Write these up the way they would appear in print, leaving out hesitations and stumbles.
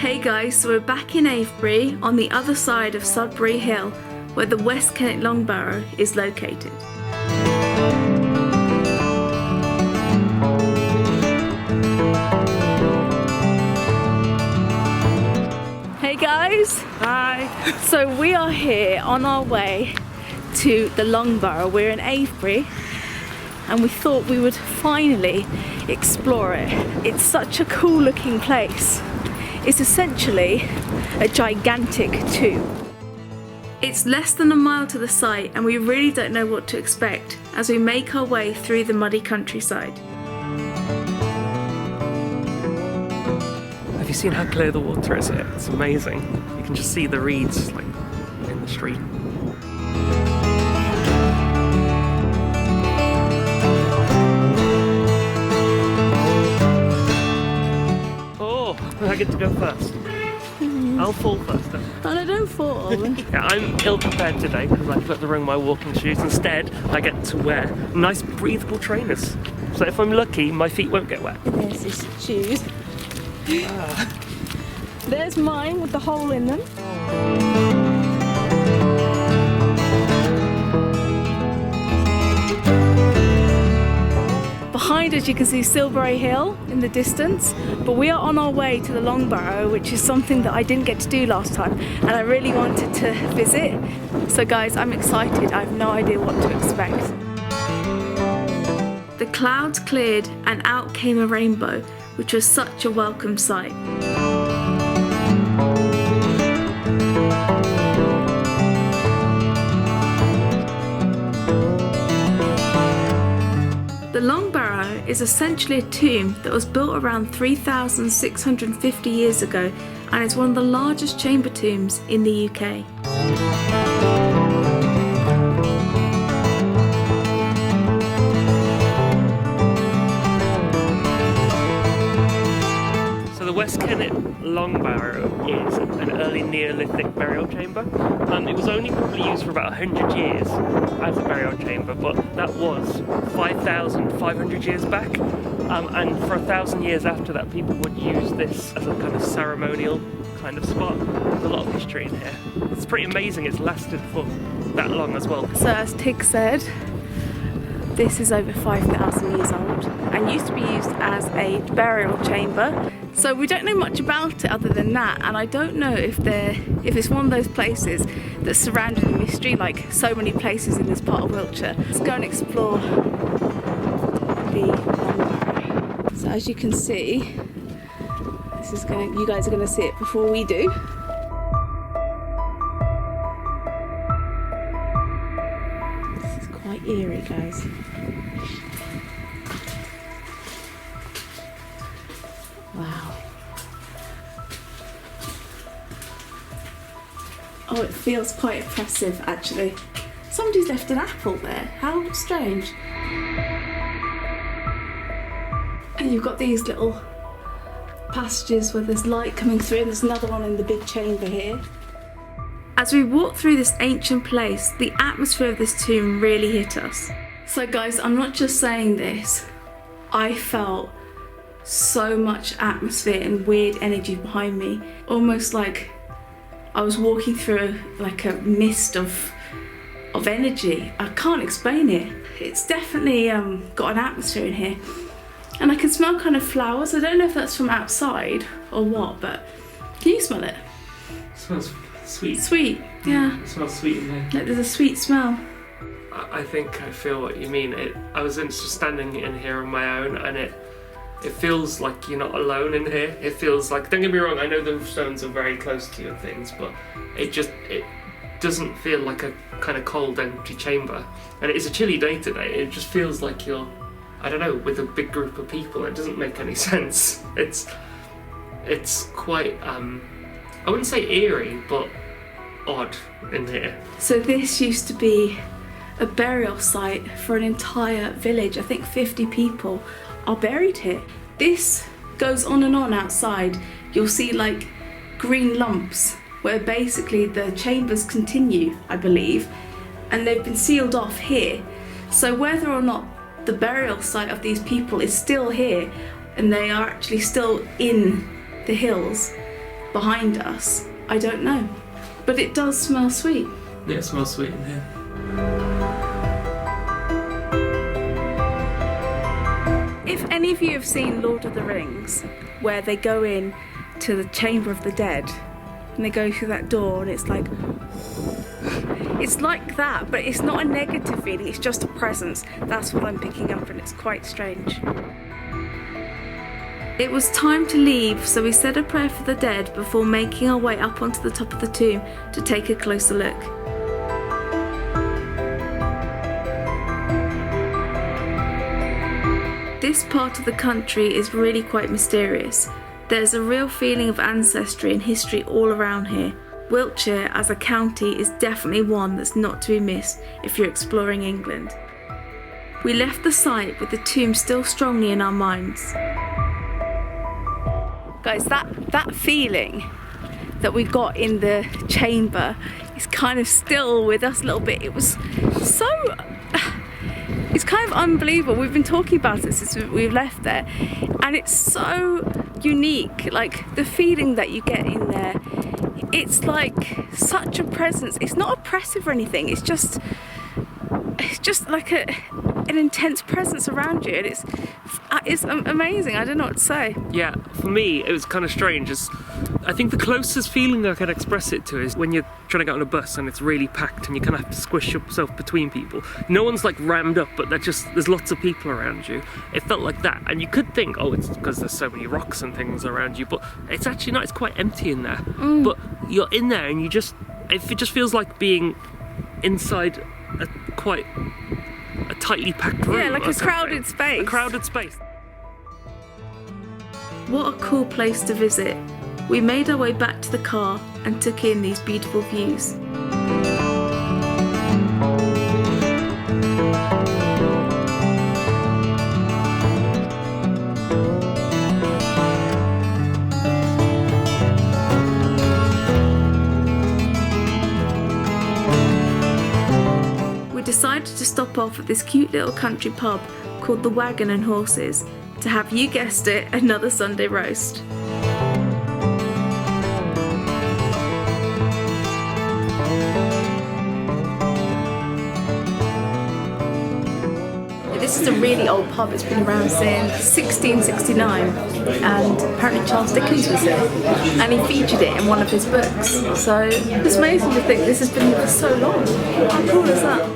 Hey guys, so we're back in Avebury on the other side of Sudbury Hill where the West Kennet Long Barrow is located. Hey guys! Hi! So we are here on our way to the Long Barrow. We're in Avebury and we thought we would finally explore it. It's such a cool looking place. It's essentially a gigantic tomb. It's less than a mile to the site and we really don't know what to expect as we make our way through the muddy countryside. Have you seen how clear the water is here? It's amazing. You can just see the reeds like in the street. I get to go first. I'll fall first then. Oh no, don't fall. Yeah, I'm ill prepared today because I put the wrong my walking shoes. Instead, I get to wear nice breathable trainers. So if I'm lucky, my feet won't get wet. There's his shoes. There's mine with the hole in them. Behind us you can see Silbury Hill in the distance, but we are on our way to the Long Barrow, which is something that I didn't get to do last time and I really wanted to visit. So guys, I'm excited. I have no idea what to expect. The clouds cleared and out came a rainbow, which was such a welcome sight. The Long Barrow is essentially a tomb that was built around 3,650 years ago and is one of the largest chamber tombs in the UK. So the West Kennet Long Barrow is an early Neolithic burial chamber. It was only probably used for about 100 years as a burial chamber, but that was 5,500 years back. And for 1,000 years after that, people would use this as a kind of ceremonial kind of spot. There's a lot of history in here. It's pretty amazing it's lasted for that long as well. So as Tig said, this is over 5,000 years old and used to be used as a burial chamber. So we don't know much about it other than that, and I don't know if it's one of those places that's surrounded in mystery like so many places in this part of Wiltshire. Let's go and explore the Long Barrow. So as you can see, you guys are gonna see it before we do. This is quite eerie, guys. Wow. Oh, it feels quite oppressive actually. Somebody's left an apple there. How strange. And you've got these little passages where there's light coming through, and there's another one in the big chamber here. As we walk through this ancient place, the atmosphere of this tomb really hit us. So guys, I'm not just saying this. I felt so much atmosphere and weird energy behind me, almost like I was walking through like a mist of energy. I can't explain it. It's definitely got an atmosphere in here, and I can smell kind of flowers. I don't know if that's from outside or what, but can you smell it? It smells sweet. Sweet, yeah. It smells sweet in here. Like there's a sweet smell. I think I feel what you mean. I was just standing in here on my own, and it feels like you're not alone in here. It feels like, don't get me wrong, I know the stones are very close to you and things, but it doesn't feel like a kind of cold, empty chamber. And it is a chilly day today. It just feels like you're, I don't know, with a big group of people. It doesn't make any sense. It's quite, I wouldn't say eerie, but odd in here. So this used to be a burial site for an entire village. I think 50 people are buried here. This goes on and on outside. You'll see like green lumps where basically the chambers continue, I believe, and they've been sealed off here. So whether or not the burial site of these people is still here and they are actually still in the hills, behind us, I don't know. But it does smell sweet. Yeah, it smells sweet in here. If any of you have seen Lord of the Rings, where they go in to the Chamber of the Dead, and they go through that door and it's like that, but it's not a negative feeling, it's just a presence. That's what I'm picking up, and it's quite strange. It was time to leave, so we said a prayer for the dead before making our way up onto the top of the tomb to take a closer look. This part of the country is really quite mysterious. There's a real feeling of ancestry and history all around here. Wiltshire as a county is definitely one that's not to be missed if you're exploring England. We left the site with the tomb still strongly in our minds. Guys, that feeling that we got in the chamber is kind of still with us a little bit. It was so... It's kind of unbelievable. We've been talking about it since we've left there, and it's so unique. Like, the feeling that you get in there, it's like such a presence. It's not oppressive or anything. It's just like an intense presence around you, and it's amazing. I don't know what to say. Yeah, for me, it was kind of strange. I think the closest feeling I can express it to is when you're trying to get on a bus and it's really packed and you kind of have to squish yourself between people. No one's like rammed up, but there's lots of people around you. It felt like that, and you could think, oh, it's because there's so many rocks and things around you, but it's actually not. It's quite empty in there. But you're in there, and it just feels like being inside quite a tightly packed room. Yeah, like a crowded space. A crowded space. What a cool place to visit. We made our way back to the car and took in these beautiful views. We decided to stop off at this cute little country pub called the Wagon and Horses to have, you guessed it, another Sunday roast. This is a really old pub. It's been around since 1669, and apparently Charles Dickens was here, and he featured it in one of his books. So it's amazing to think this has been here for so long. How cool is that?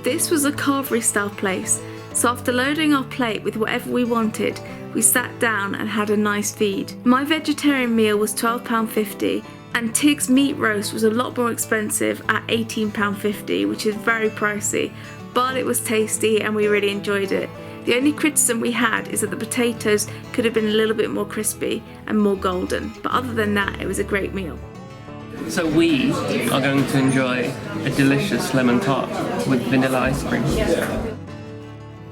This was a carvery style place, so after loading our plate with whatever we wanted, we sat down and had a nice feed. My vegetarian meal was £12.50, and Tig's meat roast was a lot more expensive at £18.50, which is very pricey, but it was tasty and we really enjoyed it. The only criticism we had is that the potatoes could have been a little bit more crispy and more golden, but other than that, it was a great meal. So we are going to enjoy a delicious lemon tart with vanilla ice cream.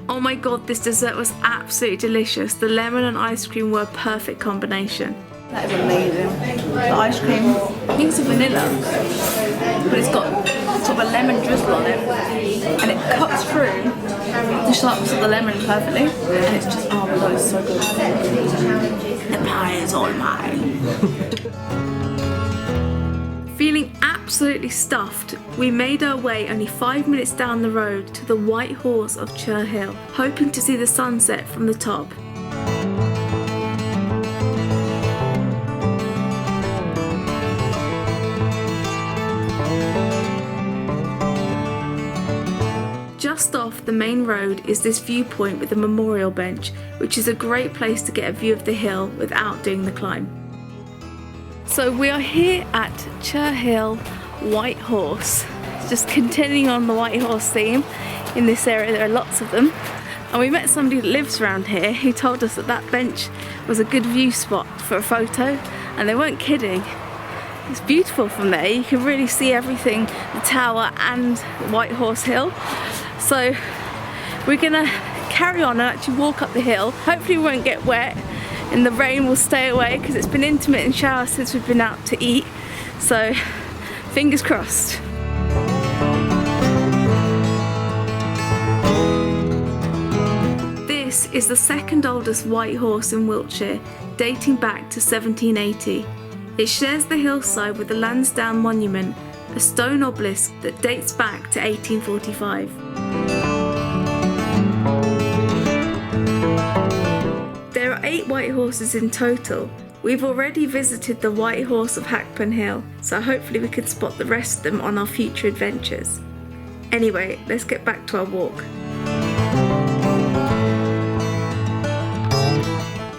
Oh my god, this dessert was absolutely delicious. The lemon and ice cream were a perfect combination. That is amazing. The ice cream, I think it's a vanilla, but it's got sort of a lemon drizzle on it, and it cuts through the sharpness of the lemon perfectly, and it's just, oh my god, it's so good. The pie is all mine. Feeling absolutely stuffed, we made our way only 5 minutes down the road to the White Horse of Cherhill, hoping to see the sunset from the top. Just off the main road is this viewpoint with a memorial bench, which is a great place to get a view of the hill without doing the climb. So we are here at Cherhill White Horse, just continuing on the White Horse theme. In this area there are lots of them, and we met somebody that lives around here who told us that that bench was a good view spot for a photo, and they weren't kidding. It's beautiful from there. You can really see everything, the tower and White Horse Hill. So we're gonna carry on and actually walk up the hill. Hopefully we won't get wet and the rain will stay away, because it's been intermittent showers since we've been out to eat. So fingers crossed. This This is the second oldest white horse in Wiltshire, dating back to 1780. It shares the hillside with the Lansdowne Monument, a stone obelisk that dates back to 1845. There are 8 white horses in total. We've already visited the White Horse of Hackburn Hill, so hopefully we can spot the rest of them on our future adventures. Anyway, let's get back to our walk.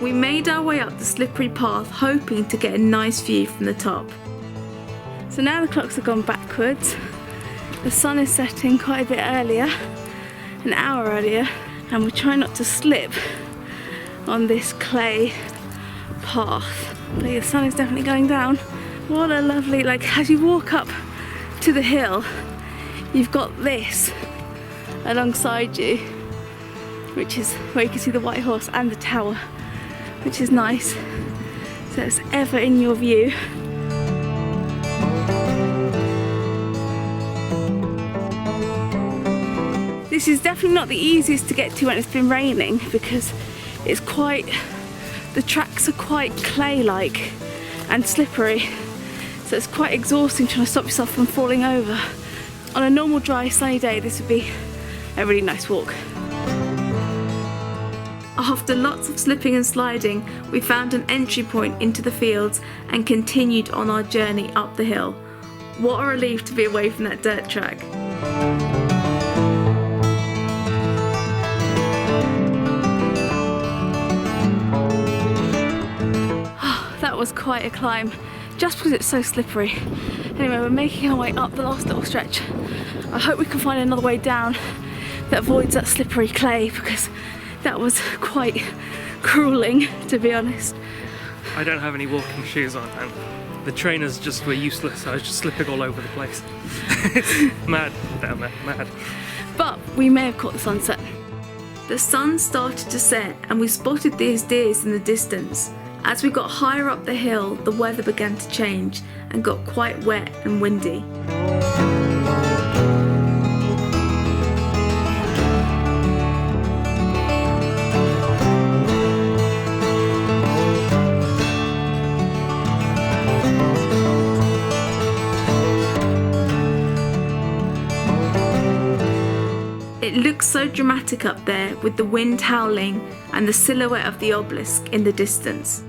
We made our way up the slippery path, hoping to get a nice view from the top. So now the clocks have gone backwards. The sun is setting quite a bit earlier, an hour earlier, and we're trying not to slip on this clay path. But the sun is definitely going down. What a lovely, as you walk up to the hill, you've got this alongside you, which is where you can see the White Horse and the tower, which is nice. So it's ever in your view. This is definitely not the easiest to get to when it's been raining, because it's the tracks are quite clay-like and slippery, so it's quite exhausting trying to stop yourself from falling over. On a normal dry sunny day, this would be a really nice walk. After lots of slipping and sliding, we found an entry point into the fields and continued on our journey up the hill. What a relief to be away from that dirt track. That was quite a climb, just because it's so slippery. Anyway, we're making our way up the last little stretch. I hope we can find another way down that avoids that slippery clay, because that was quite grueling, to be honest. I don't have any walking shoes on, and the trainers just were useless. I was just slipping all over the place. It's mad down there, mad. But we may have caught the sunset. The sun started to set and we spotted these deers in the distance. As we got higher up the hill, the weather began to change and got quite wet and windy. It looks so dramatic up there, with the wind howling and the silhouette of the obelisk in the distance.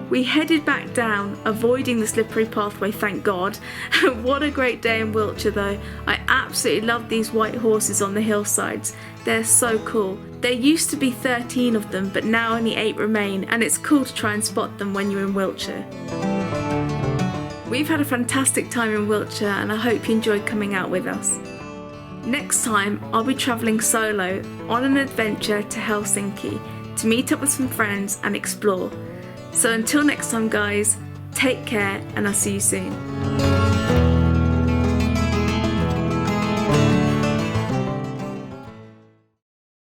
We headed back down, avoiding the slippery pathway, thank God. What a great day in Wiltshire though. I absolutely love these white horses on the hillsides. They're so cool. There used to be 13 of them, but now only 8 remain, and it's cool to try and spot them when you're in Wiltshire. We've had a fantastic time in Wiltshire, and I hope you enjoyed coming out with us. Next time, I'll be travelling solo on an adventure to Helsinki to meet up with some friends and explore. So until next time guys, take care and I'll see you soon.